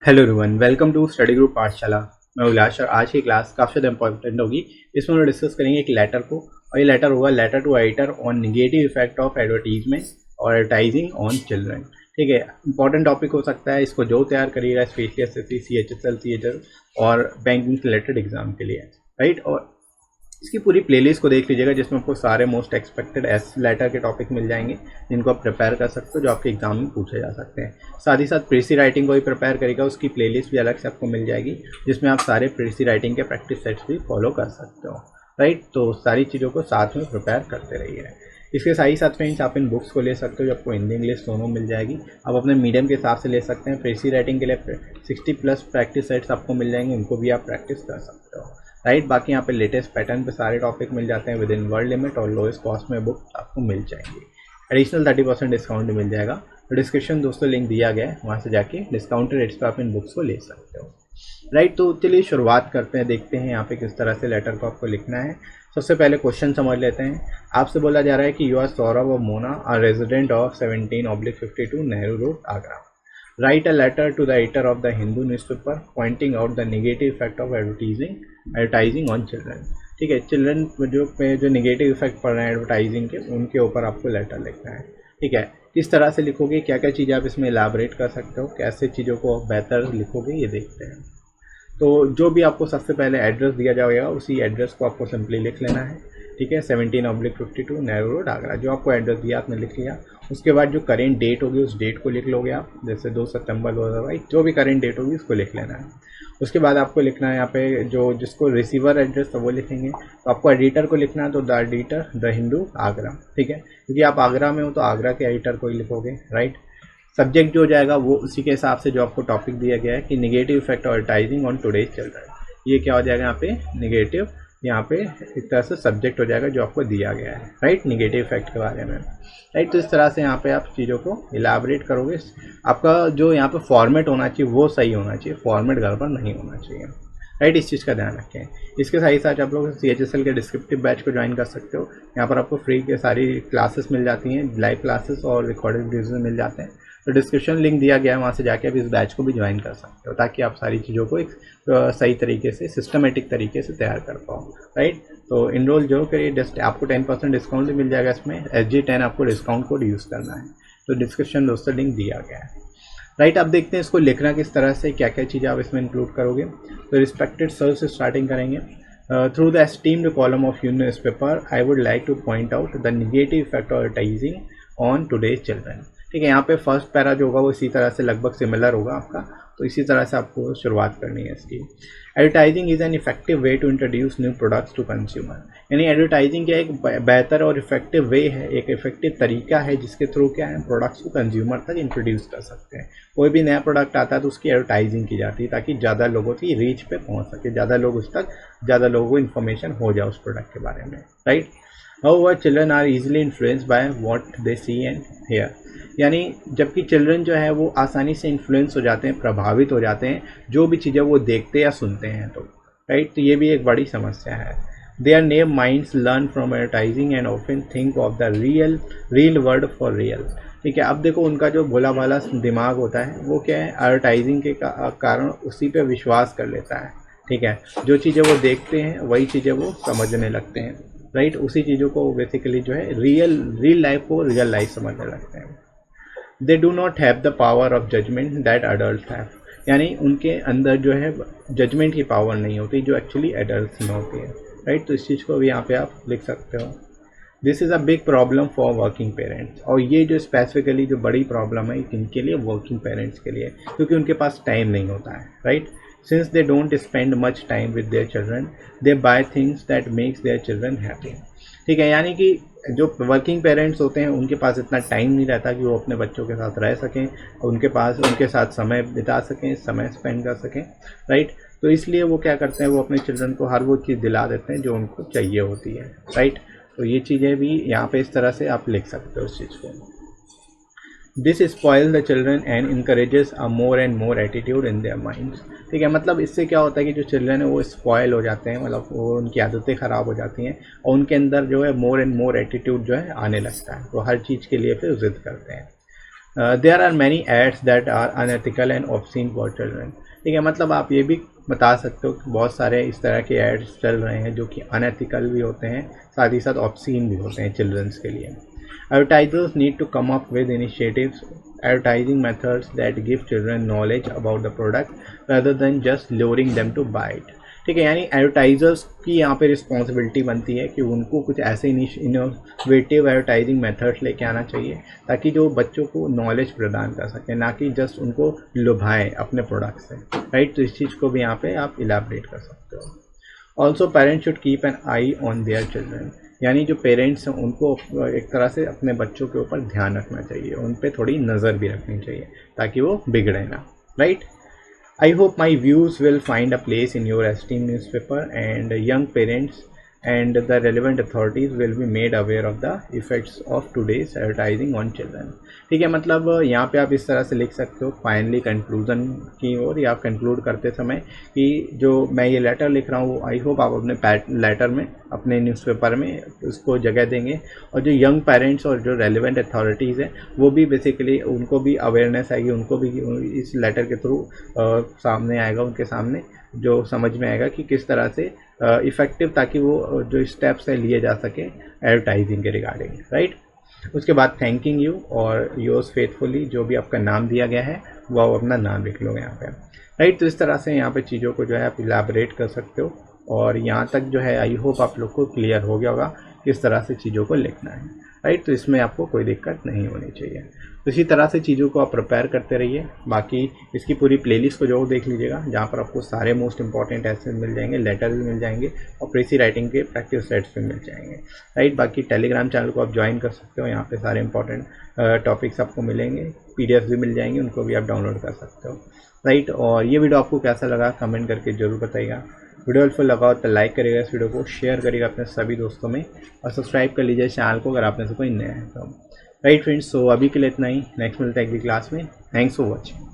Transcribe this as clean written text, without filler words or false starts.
Hello everyone, welcome to study group Pathshala. मैं उल्लास और आज की क्लास काफ़ी ज़्यादा इंपॉर्टेंट होगी। इसमें हम डिस्कस करेंगे एक लेटर को, और ये लेटर होगा letter to editor on negative effect of advertisement और एडवर्टाइजिंग ऑन चिल्ड्रन। ठीक है, इंपॉर्टेंट टॉपिक हो सकता है। इसको जो तैयार करिएगा स्पेशली एसएससी, सीएचएसएल, सीएचएल और बैंकिंग से रिलेटेड एग्जाम के लिए, राइट। और इसकी पूरी प्लेलिस्ट को देख लीजिएगा जिसमें आपको सारे मोस्ट एक्सपेक्टेड एस लेटर के टॉपिक मिल जाएंगे जिनको आप प्रिपेयर कर सकते हो, जो आपके एग्जाम में पूछे जा सकते हैं। साथ ही साथ प्रीसी राइटिंग को भी प्रिपेयर करेगा, उसकी प्लेलिस्ट भी अलग से आपको मिल जाएगी जिसमें आप सारे प्रीसी राइटिंग के प्रैक्टिस सेट्स भी फॉलो कर सकते हो, राइट। तो सारी चीज़ों को साथ में प्रिपेयर करते रहिए। इसके साथ ही साथ फ्रेंड्स आप इन बुक्स को ले सकते हो जो आपको हिंदी इंग्लिश दोनों मिल जाएगी। आप अपने मीडियम के हिसाब से ले सकते हैं। प्रीसी राइटिंग के लिए 60+ प्रैक्टिस सेट्स आपको मिल जाएंगे, उनको भी आप प्रैक्टिस कर सकते हो, राइट। बाकी यहाँ पे लेटेस्ट पैटर्न पे सारे टॉपिक मिल जाते हैं विद इन वर्ल्ड लिमिट, और लोएस्ट कॉस्ट में बुक आपको मिल जाएंगी। एडिशनल 30% डिस्काउंट मिल जाएगा। तो डिस्क्रिप्शन दोस्तों लिंक दिया गया है, वहाँ से जाके डिस्काउंटेड रेट्स पे आप इन बुक्स को ले सकते हो, राइट। तो चलिए शुरुआत करते हैं, देखते हैं यहाँ पे किस तरह से लेटर को आपको लिखना है। सबसे पहले क्वेश्चन समझ लेते हैं। आपसे बोला जा रहा है कि यू आर सौरभ और Mona are resident of 17/52 Nehru road, Agra. Write a letter to the editor of the Hindu newspaper pointing out the negative effect of advertising on children। ठीक है, चिल्ड्रन जो नेगेटिव इफेक्ट पड़ रहे हैं एडवर्टाइजिंग के, उनके ऊपर आपको लेटर लिखना है। ठीक है, किस तरह से लिखोगे, क्या क्या चीज़ें आप इसमें इलाबरेट कर सकते हो, कैसे चीज़ों को बेहतर लिखोगे, ये देखते हैं। तो जो भी आपको सबसे पहले एड्रेस दिया जाएगा उसी एड्रेस को आपको सिंपली लिख लेना है। ठीक है, 17/52 नेहरू रोड, आगरा। जो आपको एड्रेस दिया आपने लिख लिया। उसके बाद जो करेंट डेट होगी उस डेट को लिख लोगे आप, जैसे 2 सितंबर 2022, जो भी करेंट डेट होगी उसको लिख लेना है। उसके बाद आपको लिखना है यहाँ पे जो जिसको रिसीवर एड्रेस तो वो लिखेंगे। तो आपको एडिटर को लिखना है, तो the editor the Hindu, Agra. ठीक है, क्योंकि आप आगरा में हो तो आगरा के एडिटर को ही लिखोगे, राइट। सब्जेक्ट जो हो जाएगा वो उसी के हिसाब से जो आपको टॉपिक दिया गया है कि negative effect of advertising on today's children, ये क्या हो जाएगा यहाँ पे नेगेटिव, यहाँ पे एक तरह से सब्जेक्ट हो जाएगा जो आपको दिया गया है, राइट, नेगेटिव इफेक्ट के बारे में, राइट। तो इस तरह से यहाँ पे आप चीज़ों को इलाबरेट करोगे। आपका जो यहाँ पे फॉर्मेट होना चाहिए वो सही होना चाहिए, फॉर्मेट गड़बड़ नहीं होना चाहिए, राइट। इस चीज़ का ध्यान रखें। इसके साथ ही साथ आप लोग CHSL के डिस्क्रिप्टिव बैच को ज्वाइन कर सकते हो। यहाँ पर आपको फ्री के सारी क्लासेस मिल जाती हैं, लाइव क्लासेस और रिकॉर्डेड वीडियोज मिल जाते हैं। तो डिस्क्रिप्शन लिंक दिया गया है, वहाँ से जाके आप इस बैच को भी ज्वाइन कर सकते हो, ताकि आप सारी चीज़ों को एक सही तरीके से सिस्टमेटिक तरीके से तैयार कर पाओ, राइट। तो इनरोल जो करिए, जस्ट आपको 10% डिस्काउंट भी मिल जाएगा इसमें। SG10 आपको डिस्काउंट कोड यूज़ करना है। तो डिस्क्रिप्शन दोस्तों लिंक दिया गया है, राइट। अब देखते हैं इसको लिखना किस तरह से, क्या क्या चीज़ें आप इसमें इंक्लूड करोगे। तो रिस्पेक्टेड सर से स्टार्टिंग करेंगे। Through the esteemed column of your newspaper I would like to point out the negative effect of advertising on today's children. ठीक है, यहाँ पे फर्स्ट पैरा जो होगा वो इसी तरह से लगभग सिमिलर होगा आपका, तो इसी तरह से आपको शुरुआत करनी है इसकी। Advertising is an effective way to introduce new products to consumer. यानी एडवर्टाइजिंग क्या एक बेहतर और इफेक्टिव वे है, एक इफेक्टिव तरीका है जिसके थ्रू क्या है प्रोडक्ट्स को कंज्यूमर तक इंट्रोड्यूस कर सकते हैं। कोई भी नया प्रोडक्ट आता है तो उसकी एडवर्टाइजिंग की जाती है ताकि ज़्यादा लोगों की रीच पे पहुंच सके, ज़्यादा लोग उस तक, ज़्यादा लोगों को इन्फॉर्मेशन हो जाए उस प्रोडक्ट के बारे में, right. However children are easily influenced by what they see and hear. यानी जबकि चिल्ड्रन जो है वो आसानी से इन्फ्लुएंस हो जाते हैं, प्रभावित हो जाते हैं जो भी चीज़ें वो देखते या सुनते हैं, तो राइट। तो ये भी एक बड़ी समस्या है। Their name minds learn from advertising and often think of the real word for real. ठीक है, अब देखो उनका जो भोला भाला दिमाग होता है वो क्या है, एडवर्टाइजिंग के कारण उसी पे विश्वास कर लेता है। ठीक है, जो चीज़ें वो देखते हैं वही चीज़ें वो समझने लगते हैं, राइट। उसी चीज़ों को बेसिकली जो है रियल लाइफ को रियल लाइफ समझने लगते हैं। They do not have the power of judgement that adult have. यानी उनके अंदर जो है जजमेंट की पावर नहीं होती जो एक्चुअली एडल्ट में होती है, राइट। तो इस चीज़ को भी यहाँ पे आप लिख सकते हो। This is a big problem for working parents. और ये जो स्पेसिफिकली जो बड़ी प्रॉब्लम है इनके लिए, वर्किंग पेरेंट्स के लिए, क्योंकि उनके पास टाइम नहीं होता है, right. Since they don't spend much time with their children they buy things that makes their children happy. ठीक है, यानी कि जो वर्किंग पेरेंट्स होते हैं उनके पास इतना टाइम नहीं रहता कि वो अपने बच्चों के साथ रह सकें, उनके साथ समय बिता सकें, समय स्पेंड कर सकें, राइट। तो इसलिए वो क्या करते हैं, वो अपने चिल्ड्रन को हर वो चीज़ दिला देते हैं जो उनको चाहिए होती है, राइट। तो ये चीज़ें भी यहाँ पे इस तरह से आप लिख सकते हो उस चीज़ को। This spoil the children and encourages a more and more attitude in their minds. ठीक है, मतलब इससे क्या होता है कि जो चिल्ड्रन है वो स्पॉइल हो जाते हैं, मतलब वो उनकी आदतें ख़राब हो जाती हैं और उनके अंदर जो है मोर एंड मोर एटीट्यूड जो है आने लगता है, तो हर चीज़ के लिए फिर ज़िद करते हैं। There are many ads that are unethical and obscene for children. ठीक है, मतलब आप ये भी बता सकते हो कि बहुत सारे इस तरह के एड्स चल रहे हैं जो कि अनएथिकल भी होते हैं, साथ ही साथ ऑब्सीन भी होते हैं चिल्ड्रंस के लिए। Advertisers need to come up with initiatives advertising methods that give children knowledge about the product rather than just luring them to buy it। ठीक है, यानी एडवर्टाइजर्स की यहाँ पे रिस्पॉन्सिबिलिटी बनती है कि उनको कुछ ऐसे इनोवेटिव एडवर्टाइजिंग मेथड्स लेके आना चाहिए ताकि जो बच्चों को नॉलेज प्रदान कर सकें, ना कि जस्ट उनको लुभाएं अपने प्रोडक्ट से, राइट। तो इस चीज़ को भी यहाँ पे आप इलाबरेट कर सकते हो। Also parents should keep an I on their children, यानी जो पेरेंट्स हैं उनको एक तरह से अपने बच्चों के ऊपर ध्यान रखना चाहिए, उन पर थोड़ी नज़र भी रखनी चाहिए ताकि वो बिगड़े ना, right. I hope my views will find a place in your esteemed newspaper, and young parents and the relevant authorities will be made aware of the effects of today's advertising on children। ठीक है, मतलब यहाँ पे आप इस तरह से लिख सकते हो फाइनली कंक्लूजन की ओर, या कंक्लूड करते समय कि जो मैं ये लेटर लिख रहा हूँ, आई होप आप अपने लेटर में, अपने न्यूज़पेपर में उसको जगह देंगे, और जो यंग पेरेंट्स और जो रेलिवेंट अथॉरिटीज़ हैं वो भी बेसिकली उनको भी अवेयरनेस आएगी, उनको भी इस लेटर के थ्रू सामने आएगा, उनके सामने जो समझ में आएगा कि किस तरह से इफ़ेक्टिव, ताकि वो जो स्टेप्स है लिए जा सके एडवर्टाइजिंग के रिगार्डिंग, राइट। उसके बाद थैंकिंग यू और योर्स फेथफुली, जो भी आपका नाम दिया गया है वो आप अपना नाम लिख लो यहाँ पे, राइट। तो इस तरह से यहाँ पे चीज़ों को जो है आप इलाबरेट कर सकते हो, और यहाँ तक जो है आई होप आप लोग को क्लियर हो गया होगा किस तरह से चीज़ों को लिखना है, राइट। तो इसमें आपको कोई दिक्कत नहीं होनी चाहिए। तो इसी तरह से चीज़ों को आप प्रिपेयर करते रहिए। बाकी इसकी पूरी प्लेलिस्ट को जो देखिए लीजिएगा, जहाँ पर आपको सारे मोस्ट इंपॉर्टेंट ऐसे मिल जाएंगे, लेटर्स भी मिल जाएंगे और प्रेसी राइटिंग के प्रैक्टिस सेट्स भी मिल जाएंगे, राइट। बाकी टेलीग्राम चैनल को आप ज्वाइन कर सकते हो, यहाँ पे सारे इंपॉर्टेंट टॉपिक्स आपको मिलेंगे, PDF भी मिल जाएंगे, उनको भी आप डाउनलोड कर सकते हो, राइट। और ये वीडियो आपको कैसा लगा कमेंट करके ज़रूर बताइएगा। वीडियो हेल्पफुल लगा हो तो लाइक करिएगा, इस वीडियो को शेयर करिएगा अपने सभी दोस्तों में, और सब्सक्राइब कर लीजिए चैनल को अगर आप में से कोई नया है तो, राइट फ्रेंड्स। सो अभी के लिए इतना ही, नेक्स्ट मिलते हैं अगली क्लास में। Thanks for watching.